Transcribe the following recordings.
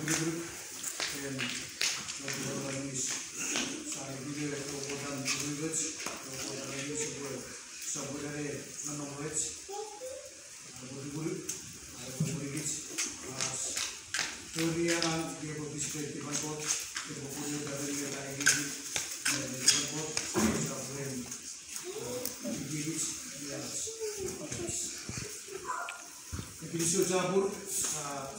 grup dan lalu saya video dan language dan language sebenarnya knowledge grup teori yang dia berbicara di bangkot dia punya dari lagi di bangkot sampai di jadi sejabur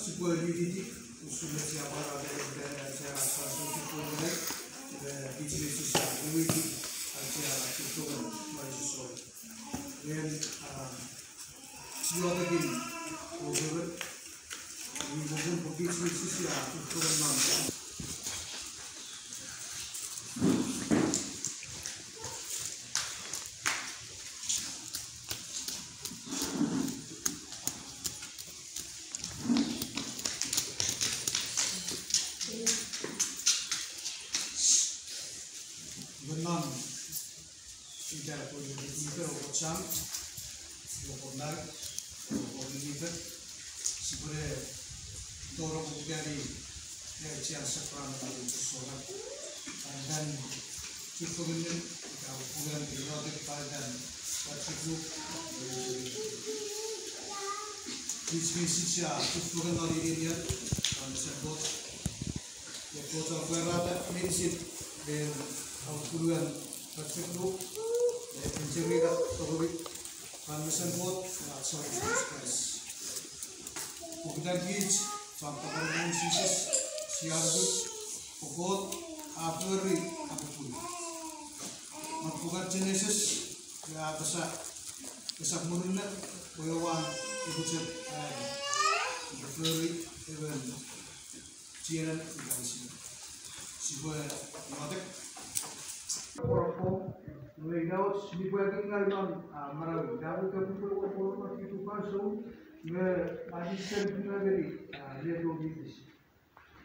sebuah dididik usulnya siapa ada dari cara satu boleh di sini susah dididik acara itu mahasiswa dan siapa lagi orang ini mungkin begitu sisi itu orang benang tidak boleh diikat ocam, lokonar, lokonar sebenarnya dorong dari yang sekarang dari seseorang dan cukup ini kalau bukan dirawat dan cukup diskusi cukup dari ini dan sebut ya kota berada medicine dan kemudian cukup mencari terus dan sebut sorry kemudian kids sampai perempuan sisir siaran pokok abri apapun melakukan jenis ya besar menurutnya bayawan ibu cep beri even jiran dari sini sebuah matek orang mulai jauh di bagian non merawi jauh ke pulau itu masuk Addition primary radio business.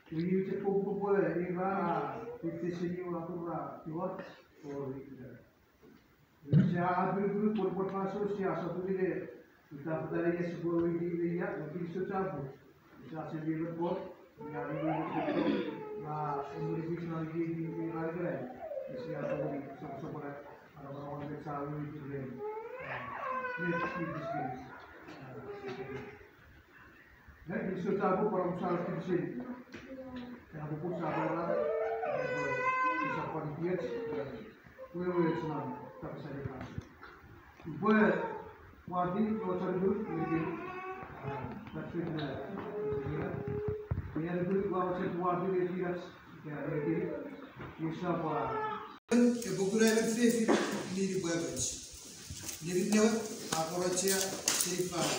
We use a pupil eva with the senior Atura what or Shah group for Paso, Shah Saturday, without the yes, go with the Yakish to Tabu, Shah report, we are able to individual giving the Margaret, Shah somewhere around the Saudi today. Let's keep this case. Jadi setahu para usaha kecil yang buku sahabat bisa kualitas kue senang tak bisa dikasih. Buat wadi kalau cari dulu mungkin terkena dengan dulu kalau cari wadi dia tidak jadi bisa buat. Buku lain itu ini dibuat jadi ni aku raja sifat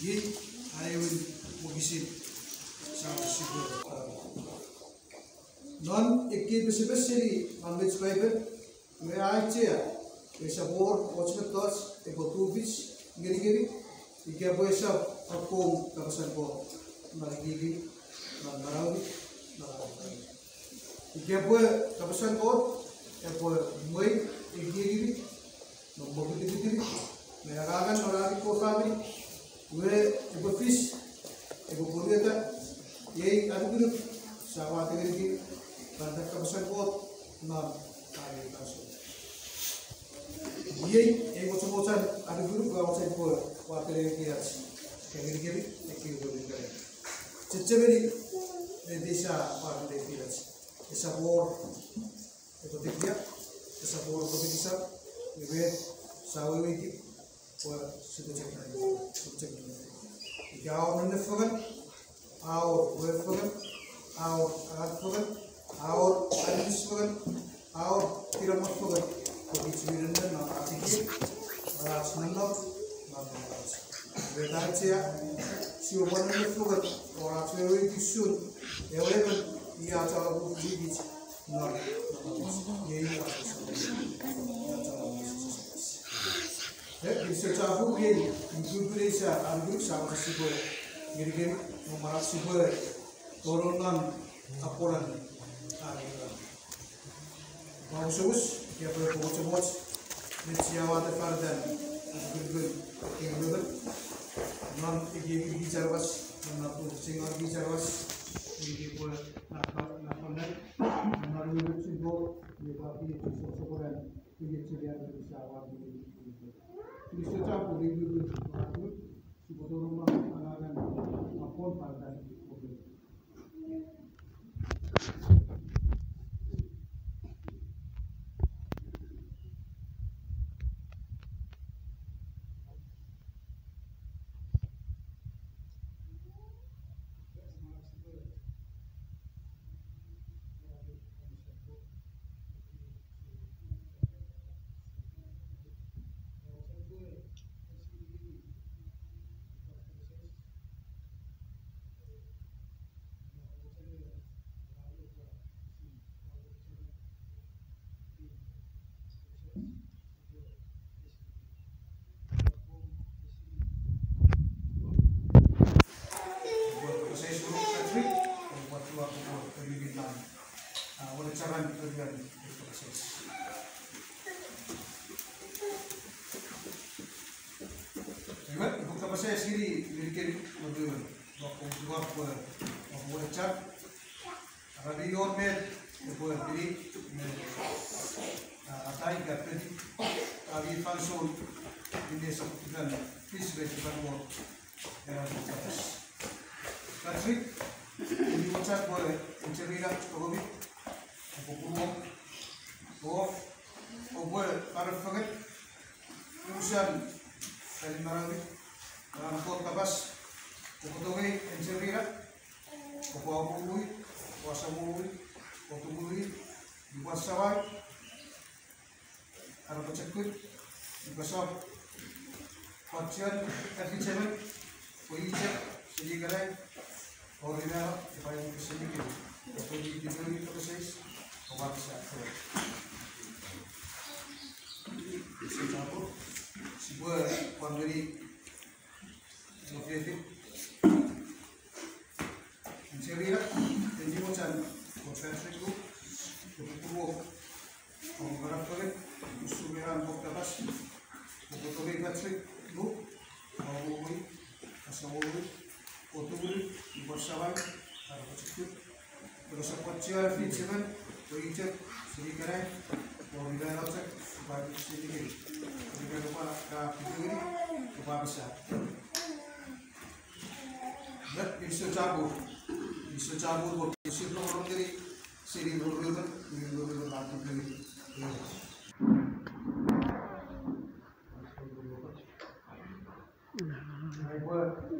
jadi ayam mengisi sama sibuk non ikut bersih ambil private mereka aja bisa bor macam tos ekotubis gini jika bisa aku kawasan bor lagi marau jika kawasan bor mai gini nombor itu mereka akan orang itu kami gue fish boleh tak ye aku tu sawah terigi pada kawasan bot non hari kawasan ye macam ada dulu kawasan bot water terigi as kiri boleh keren ceceberi desa pada terigi as desa bor itu dia desa bor itu bisa gue sawah ini sudah cek jauh nanti fogan, awal web fogan, awal alat fogan, awal analisis fogan, awal tidak fogan, begitu dan nak aktif, ras menok, nak ras. Betul saja, siapa nanti fogan, orang cewek itu sun, ya kan, ia cara bukti, nak, ini bisa campur gini, grup Indonesia, grup sama siapa, gini memarah siapa, turunan apuran, Bagus, dia berbuat-buat, menciawat fardan, grup non igi jarwas non tu singa igi jarwas igi pun nak konen non ni sibo ni tapi sokoran igi curian bisa awak di bisa capu igi aku sibo tu rumah anak apon pakai okey. Caran kerjaan proses. Jadi, bukan proses sendiri bikin mobil. Waktu cat, radio med, buat diri, atai kat tadi, kami fansul ini sebutkan pis betul buat dalam proses. Kasih, ini macam buat mencerita kopi. Buat para fakat urusan dari marawi angkot kabas kotogi encerira kopawui wasamui kotugui diwasawai arab cekut basab pacian efisien poicet sedikit ordinary supaya sedikit atau di proses obat sakit. Secampur sebuah pemberi motivasi mencari jadi macam konsentrasi itu berpuluh orang kali usulan boktas boktobe katrik lu awui asawui otuburi bersawai ada kecil terus apa fitsemen poicet sedikit और इधर आप तक बाकी चीज़ें की इधर ऊपर का फिगर की वापस आ बट इससे चाबू वो इससे तो हम करी सीरी लोग बात करेंगे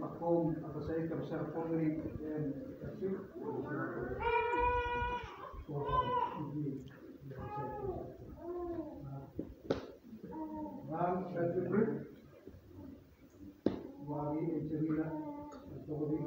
Aku apa saya terbesar pemberi kecil Ram Shastri Wagi Encerina Tobi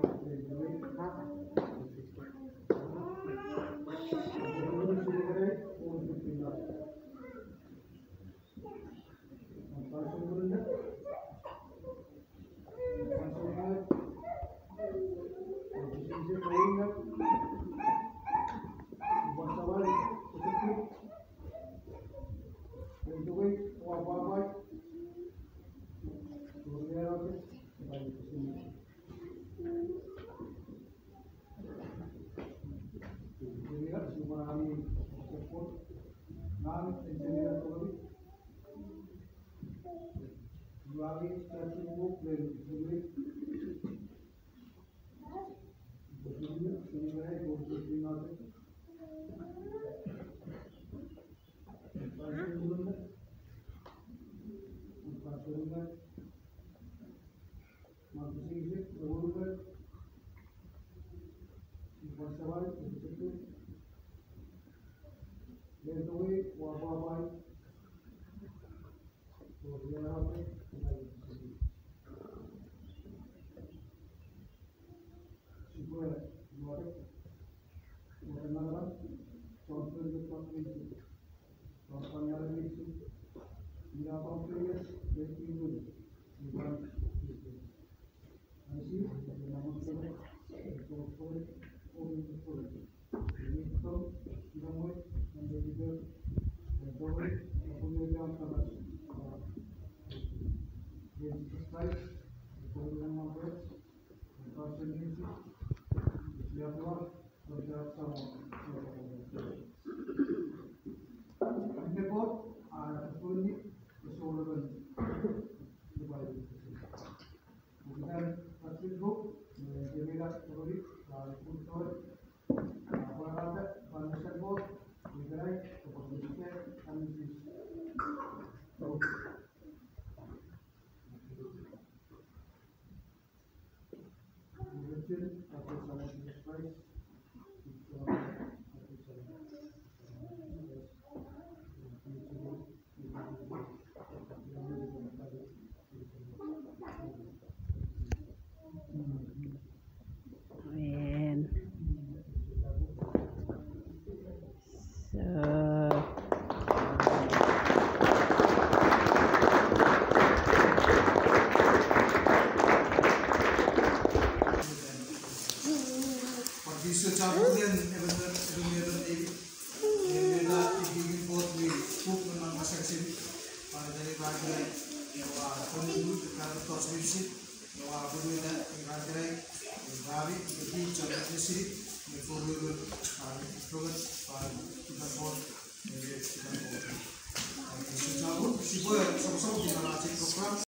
Amen. So, Pag-iso cabulan, meron nila ibigin po ni Cook ng mga masaksin para dari bagay yung panilut at tos music yung bulo na yung bagay yung gabi yung beach at music yung pululo program para kita po kita po pag-iso cabut si Boy sama-sama kita natin program.